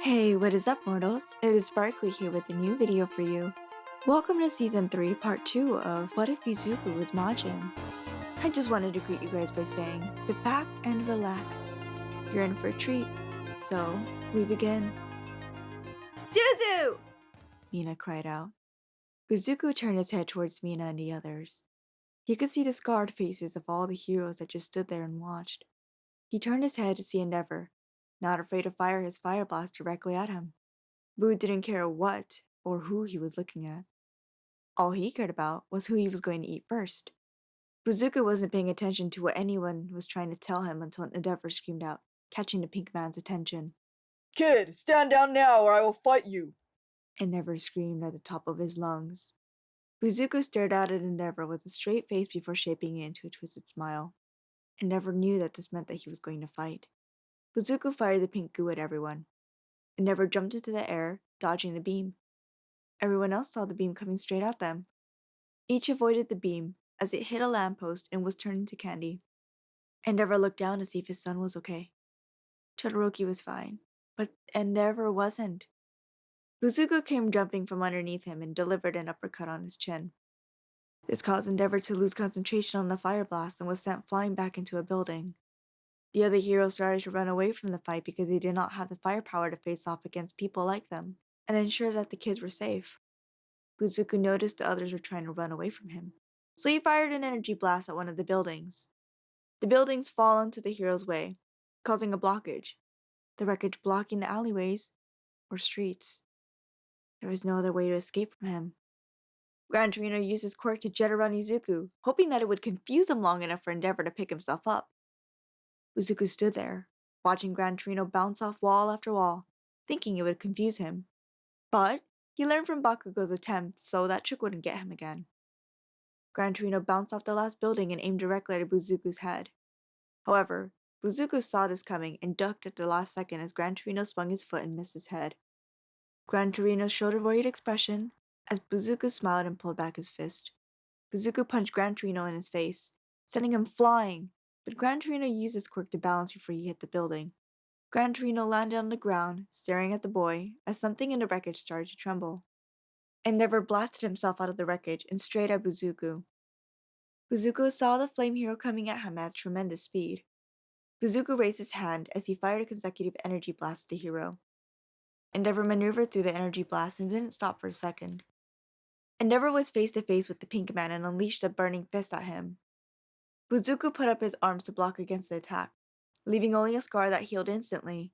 Hey, what is up, mortals? It is Sparkly here with a new video for you. Welcome to Season 3, Part 2 of What If Izuku was Majin? I just wanted to greet you guys by saying, sit back and relax. You're in for a treat. So, we begin. Zuzu! Mina cried out. Izuku turned his head towards Mina and the others. He could see the scarred faces of all the heroes that just stood there and watched. He turned his head to see Endeavor, not afraid to fire his fire blast directly at him. Buu didn't care what or who he was looking at. All he cared about was who he was going to eat first. Izuku wasn't paying attention to what anyone was trying to tell him until Endeavor screamed out, catching the pink man's attention. Kid, stand down now or I will fight you! Endeavor screamed at the top of his lungs. Izuku stared out at Endeavor with a straight face before shaping it into a twisted smile. Endeavor knew that this meant that he was going to fight. Izuku fired the pink goo at everyone. Endeavor jumped into the air, dodging the beam. Everyone else saw the beam coming straight at them. Each avoided the beam as it hit a lamppost and was turned into candy. Endeavor looked down to see if his son was okay. Todoroki was fine, but Endeavor wasn't. Izuku came jumping from underneath him and delivered an uppercut on his chin. This caused Endeavor to lose concentration on the fire blast and was sent flying back into a building. The other heroes started to run away from the fight because they did not have the firepower to face off against people like them and ensure that the kids were safe. Izuku noticed the others were trying to run away from him, so he fired an energy blast at one of the buildings. The buildings fall into the hero's way, causing a blockage, the wreckage blocking the alleyways or streets. There was no other way to escape from him. Gran Torino used his quirk to jet around Izuku, hoping that it would confuse him long enough for Endeavor to pick himself up. Izuku stood there, watching Gran Torino bounce off wall after wall, thinking it would confuse him. But he learned from Bakugo's attempt, so that trick wouldn't get him again. Gran Torino bounced off the last building and aimed directly at Izuku's head. However, Izuku saw this coming and ducked at the last second as Gran Torino swung his foot and missed his head. Gran Torino showed a worried expression as Izuku smiled and pulled back his fist. Izuku punched Gran Torino in his face, sending him flying, but Gran Torino used his quirk to balance before he hit the building. Gran Torino landed on the ground, staring at the boy, as something in the wreckage started to tremble. Endeavor blasted himself out of the wreckage and straight at Izuku. Izuku saw the flame hero coming at him at tremendous speed. Izuku raised his hand as he fired a consecutive energy blast at the hero. Endeavor maneuvered through the energy blast and didn't stop for a second. Endeavor was face to face with the pink man and unleashed a burning fist at him. Izuku put up his arms to block against the attack, leaving only a scar that healed instantly.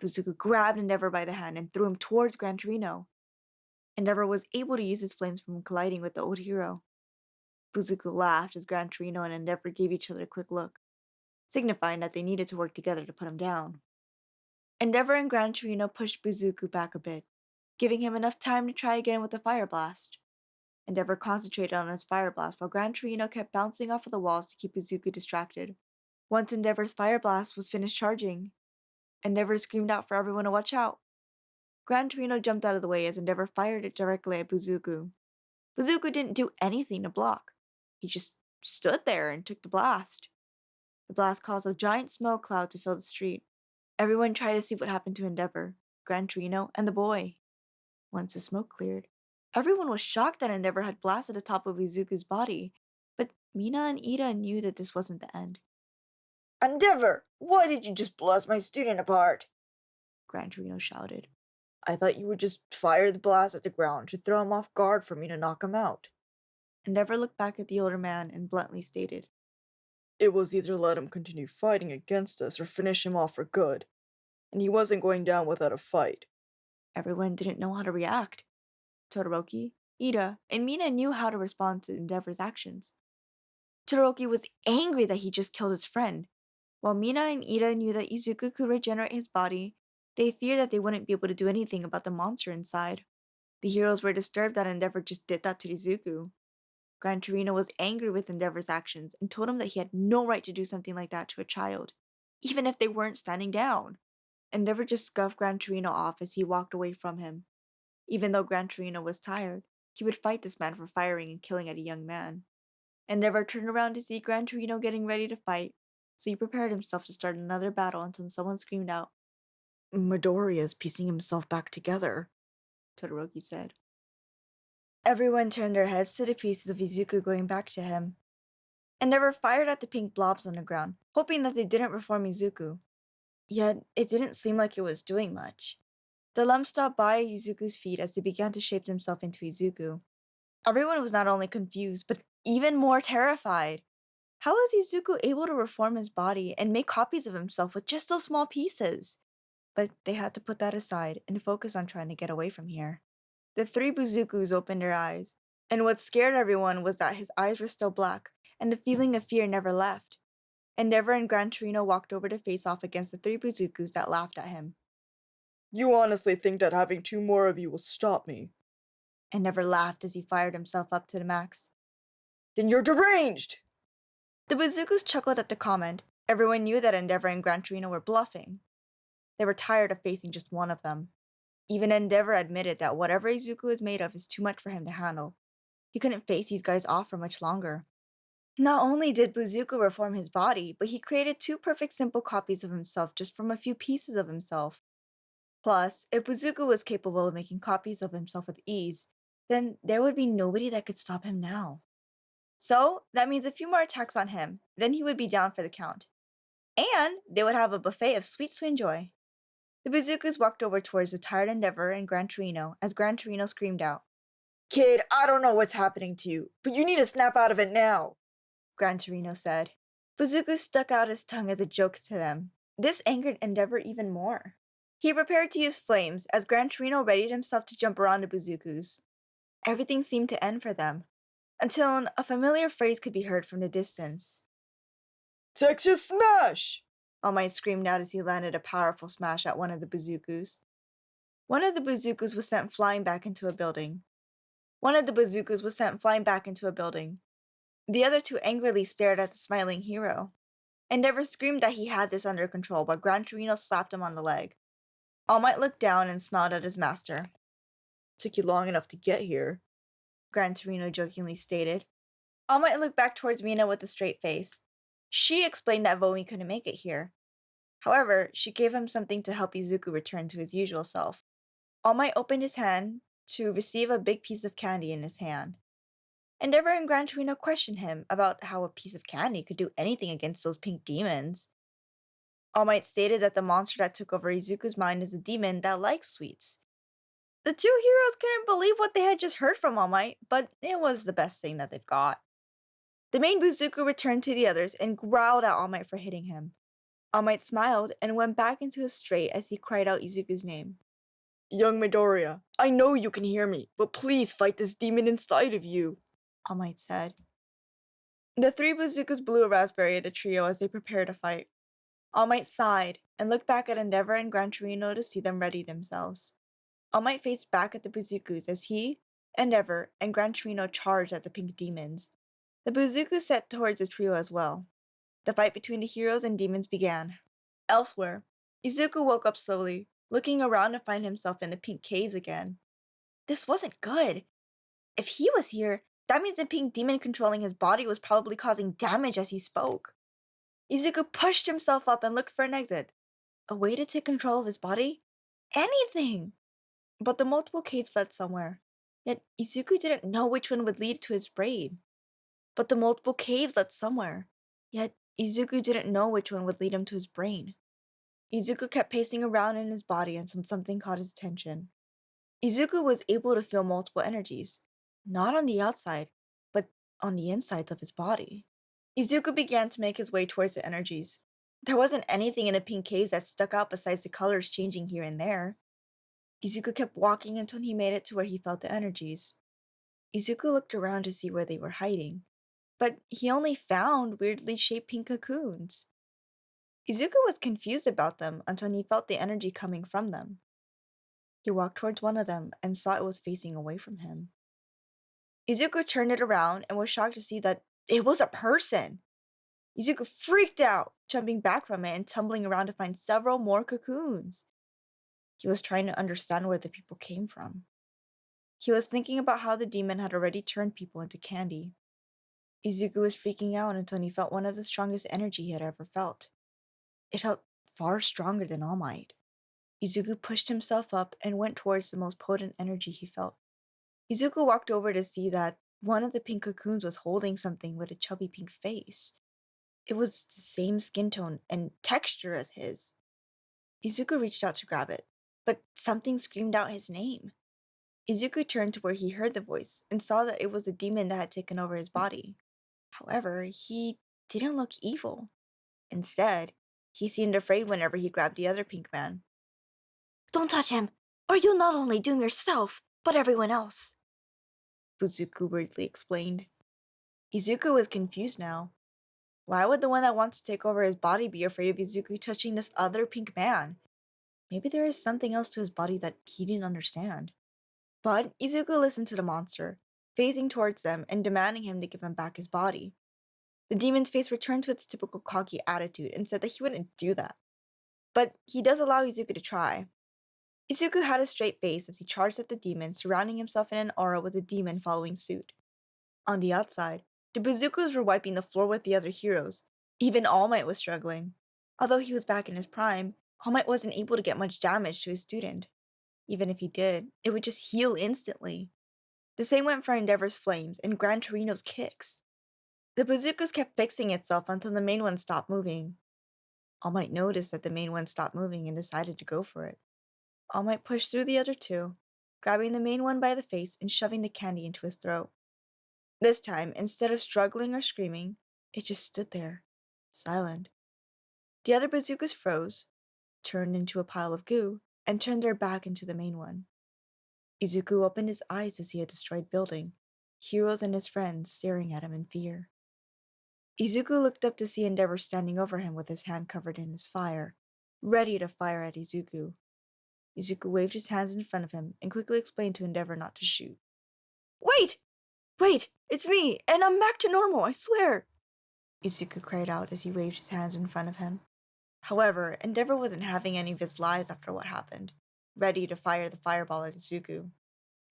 Izuku grabbed Endeavor by the hand and threw him towards Gran Torino. Endeavor was able to use his flames from colliding with the old hero. Izuku laughed as Gran Torino and Endeavor gave each other a quick look, signifying that they needed to work together to put him down. Endeavor and Gran Torino pushed Izuku back a bit, giving him enough time to try again with the fire blast. Endeavor concentrated on his fire blast while Gran Torino kept bouncing off of the walls to keep Izuku distracted. Once Endeavor's fire blast was finished charging, Endeavor screamed out for everyone to watch out. Gran Torino jumped out of the way as Endeavor fired it directly at Izuku. Izuku didn't do anything to block. He just stood there and took the blast. The blast caused a giant smoke cloud to fill the street. Everyone tried to see what happened to Endeavor, Gran Torino, and the boy. Once the smoke cleared, everyone was shocked that Endeavor had blasted the top of Izuku's body, but Mina and Ida knew that this wasn't the end. Endeavor, why did you just blast my student apart? Gran Torino shouted. I thought you would just fire the blast at the ground to throw him off guard for me to knock him out. Endeavor looked back at the older man and bluntly stated, It was either let him continue fighting against us or finish him off for good, and he wasn't going down without a fight. Everyone didn't know how to react. Todoroki, Ida, and Mina knew how to respond to Endeavor's actions. Todoroki was angry that he just killed his friend. While Mina and Ida knew that Izuku could regenerate his body, they feared that they wouldn't be able to do anything about the monster inside. The heroes were disturbed that Endeavor just did that to Izuku. Gran Torino was angry with Endeavor's actions and told him that he had no right to do something like that to a child, even if they weren't standing down. Endeavor just scuffed Gran Torino off as he walked away from him. Even though Gran Torino was tired, he would fight this man for firing and killing at a young man. Endeavor turned around to see Gran Torino getting ready to fight, so he prepared himself to start another battle until someone screamed out, Midoriya's piecing himself back together, Todoroki said. Everyone turned their heads to the pieces of Izuku going back to him, and never fired at the pink blobs on the ground, hoping that they didn't reform Izuku. Yet, it didn't seem like it was doing much. The lump stopped by Izuku's feet as they began to shape themselves into Izuku. Everyone was not only confused, but even more terrified. How was Izuku able to reform his body and make copies of himself with just those small pieces? But they had to put that aside and focus on trying to get away from here. The three Buzukus opened their eyes, and what scared everyone was that his eyes were still black, and the feeling of fear never left. Endeavor and Gran Torino walked over to face off against the three Buzukus that laughed at him. You honestly think that having two more of you will stop me? Endeavor laughed as he fired himself up to the max. Then you're deranged! The Buzukus chuckled at the comment. Everyone knew that Endeavor and Gran Torino were bluffing. They were tired of facing just one of them. Even Endeavor admitted that whatever Izuku is made of is too much for him to handle. He couldn't face these guys off for much longer. Not only did Buzuku reform his body, but he created two perfect simple copies of himself just from a few pieces of himself. Plus, if Buzuku was capable of making copies of himself with ease, then there would be nobody that could stop him now. So, that means a few more attacks on him, then he would be down for the count. And they would have a buffet of sweet joy. The Buzukus walked over towards the tired Endeavor and Gran Torino as Gran Torino screamed out, Kid, I don't know what's happening to you, but you need to snap out of it now, Gran Torino said. Buzuku stuck out his tongue as a joke to them. This angered Endeavor even more. He prepared to use flames as Gran Torino readied himself to jump around the Buzukus. Everything seemed to end for them, until a familiar phrase could be heard from the distance. Texas Smash! All Might screamed out as he landed a powerful smash at one of the Buzukus. One of the Buzukus was sent flying back into a building. The other two angrily stared at the smiling hero. Endeavor screamed that he had this under control, but Gran Torino slapped him on the leg. All Might looked down and smiled at his master. Took you long enough to get here, Gran Torino jokingly stated. All Might looked back towards Mina with a straight face. She explained that Vomi couldn't make it here. However, she gave him something to help Izuku return to his usual self. All Might opened his hand to receive a big piece of candy in his hand. Endeavor and Gran Torino questioned him about how a piece of candy could do anything against those pink demons. All Might stated that the monster that took over Izuku's mind is a demon that likes sweets. The two heroes couldn't believe what they had just heard from All Might, but it was the best thing that they'd got. The main Buzuku returned to the others and growled at All Might for hitting him. All Might smiled and went back into his straight as he cried out Izuku's name. Young Midoriya, I know you can hear me, but please fight this demon inside of you, All Might said. The three Buzukus blew a raspberry at the trio as they prepared to fight. All Might sighed and looked back at Endeavor and Gran Torino to see them ready themselves. All Might faced back at the Buzukus as he, Endeavor, and Gran Torino charged at the pink demons. The Buzukus set towards the trio as well. The fight between the heroes and demons began. Elsewhere, Izuku woke up slowly, looking around to find himself in the pink caves again. This wasn't good. If he was here, that means the pink demon controlling his body was probably causing damage as he spoke. Izuku pushed himself up and looked for an exit. A way to take control of his body? Anything! But the multiple caves led somewhere. Yet Izuku didn't know which one would lead to his braid. But the multiple caves led somewhere. Yet Izuku didn't know which one would lead him to his brain. Izuku kept pacing around in his body until something caught his attention. Izuku was able to feel multiple energies, not on the outside, but on the insides of his body. Izuku began to make his way towards the energies. There wasn't anything in the pink caves that stuck out besides the colors changing here and there. Izuku kept walking until he made it to where he felt the energies. Izuku looked around to see where they were hiding, but he only found weirdly shaped pink cocoons. Izuku was confused about them until he felt the energy coming from them. He walked towards one of them and saw it was facing away from him. Izuku turned it around and was shocked to see that it was a person. Izuku freaked out, jumping back from it and tumbling around to find several more cocoons. He was trying to understand where the people came from. He was thinking about how the demon had already turned people into candy. Izuku was freaking out until he felt one of the strongest energy he had ever felt. It felt far stronger than All Might. Izuku pushed himself up and went towards the most potent energy he felt. Izuku walked over to see that one of the pink cocoons was holding something with a chubby pink face. It was the same skin tone and texture as his. Izuku reached out to grab it, but something screamed out his name. Izuku turned to where he heard the voice and saw that it was a demon that had taken over his body. However, he didn't look evil. Instead, he seemed afraid whenever he grabbed the other pink man. "Don't touch him, or you'll not only doom yourself, but everyone else," Buzuku weirdly explained. Izuku was confused now. Why would the one that wants to take over his body be afraid of Izuku touching this other pink man? Maybe there is something else to his body that he didn't understand. But Izuku listened to the monster, phasing towards them and demanding him to give him back his body. The demon's face returned to its typical cocky attitude and said that he wouldn't do that. But he does allow Izuku to try. Izuku had a straight face as he charged at the demon, surrounding himself in an aura with the demon following suit. On the outside, the Bazukus were wiping the floor with the other heroes. Even All Might was struggling. Although he was back in his prime, All Might wasn't able to get much damage to his student. Even if he did, it would just heal instantly. The same went for Endeavor's flames and Gran Torino's kicks. The Bazukus kept fixing itself until the main one stopped moving. All Might noticed that the main one stopped moving and decided to go for it. All Might pushed through the other two, grabbing the main one by the face and shoving the candy into his throat. This time, instead of struggling or screaming, it just stood there, silent. The other Bazukas froze, turned into a pile of goo, and turned their back into the main one. Izuku opened his eyes to see a destroyed building, heroes and his friends staring at him in fear. Izuku looked up to see Endeavor standing over him with his hand covered in his fire, ready to fire at Izuku. Izuku waved his hands in front of him and quickly explained to Endeavor not to shoot. "Wait! Wait! It's me, and I'm back to normal, I swear!" Izuku cried out as he waved his hands in front of him. However, Endeavor wasn't having any of his lies after what happened, ready to fire the fireball at Izuku.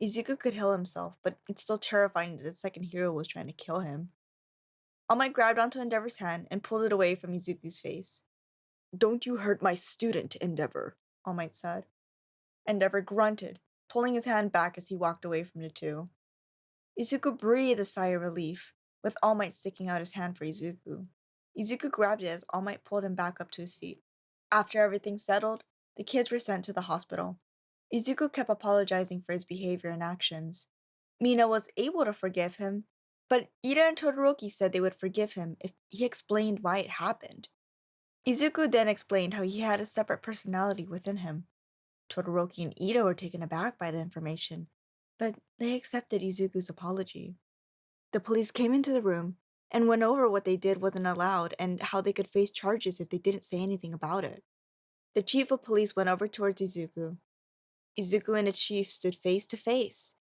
Izuku could heal himself, but it's still terrifying that the second hero was trying to kill him. All Might grabbed onto Endeavor's hand and pulled it away from Izuku's face. "Don't you hurt my student, Endeavor," All Might said. Endeavor grunted, pulling his hand back as he walked away from the two. Izuku breathed a sigh of relief, with All Might sticking out his hand for Izuku. Izuku grabbed it as All Might pulled him back up to his feet. After everything settled, the kids were sent to the hospital. Izuku kept apologizing for his behavior and actions. Mina was able to forgive him, but Ida and Todoroki said they would forgive him if he explained why it happened. Izuku then explained how he had a separate personality within him. Todoroki and Ida were taken aback by the information, but they accepted Izuku's apology. The police came into the room and went over what they did wasn't allowed and how they could face charges if they didn't say anything about it. The chief of police went over towards Izuku. Izuku and the chief stood face to face.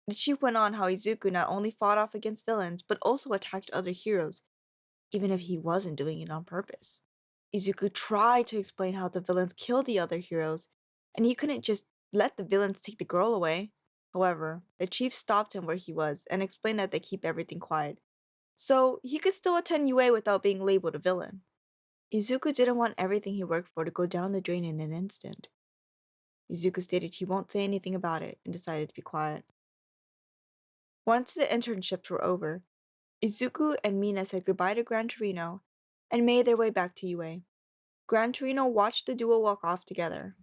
The chief went on how Izuku not only fought off against villains, but also attacked other heroes, even if he wasn't doing it on purpose. Izuku tried to explain how the villains killed the other heroes, and he couldn't just let the villains take the girl away. However, the chief stopped him where he was and explained that they keep everything quiet, so he could still attend UA without being labeled a villain. Izuku didn't want everything he worked for to go down the drain in an instant. Izuku stated he won't say anything about it and decided to be quiet. Once the internships were over, Izuku and Mina said goodbye to Gran Torino and made their way back to UA. Gran Torino watched the duo walk off together.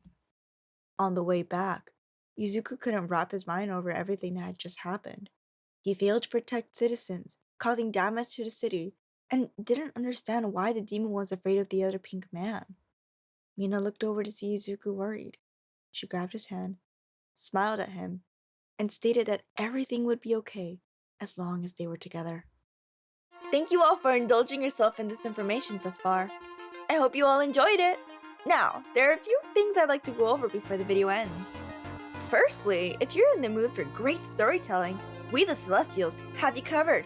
On the way back, Izuku couldn't wrap his mind over everything that had just happened. He failed to protect citizens, causing damage to the city, and didn't understand why the demon was afraid of the other pink man. Mina looked over to see Izuku worried. She grabbed his hand, smiled at him, and stated that everything would be okay as long as they were together. Thank you all for indulging yourself in this information thus far. I hope you all enjoyed it. Now, there are a few things I'd like to go over before the video ends. Firstly, if you're in the mood for great storytelling, We the Celestials have you covered.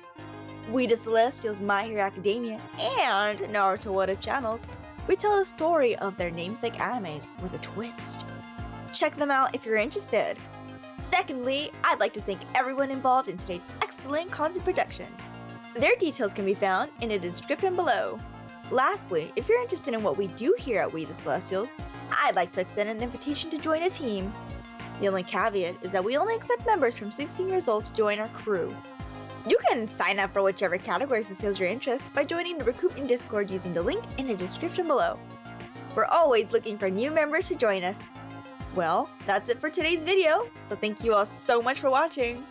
We the Celestials, My Hero Academia, and Naruto What If channels retell the story of their namesake animes with a twist. Check them out if you're interested. Secondly, I'd like to thank everyone involved in today's excellent content production. Their details can be found in the description below. Lastly, if you're interested in what we do here at We the Celestials, I'd like to extend an invitation to join a team. The only caveat is that we only accept members from 16 years old to join our crew. You can sign up for whichever category fulfills your interest by joining the recruitment Discord using the link in the description below. We're always looking for new members to join us. Well, that's it for today's video, so thank you all so much for watching.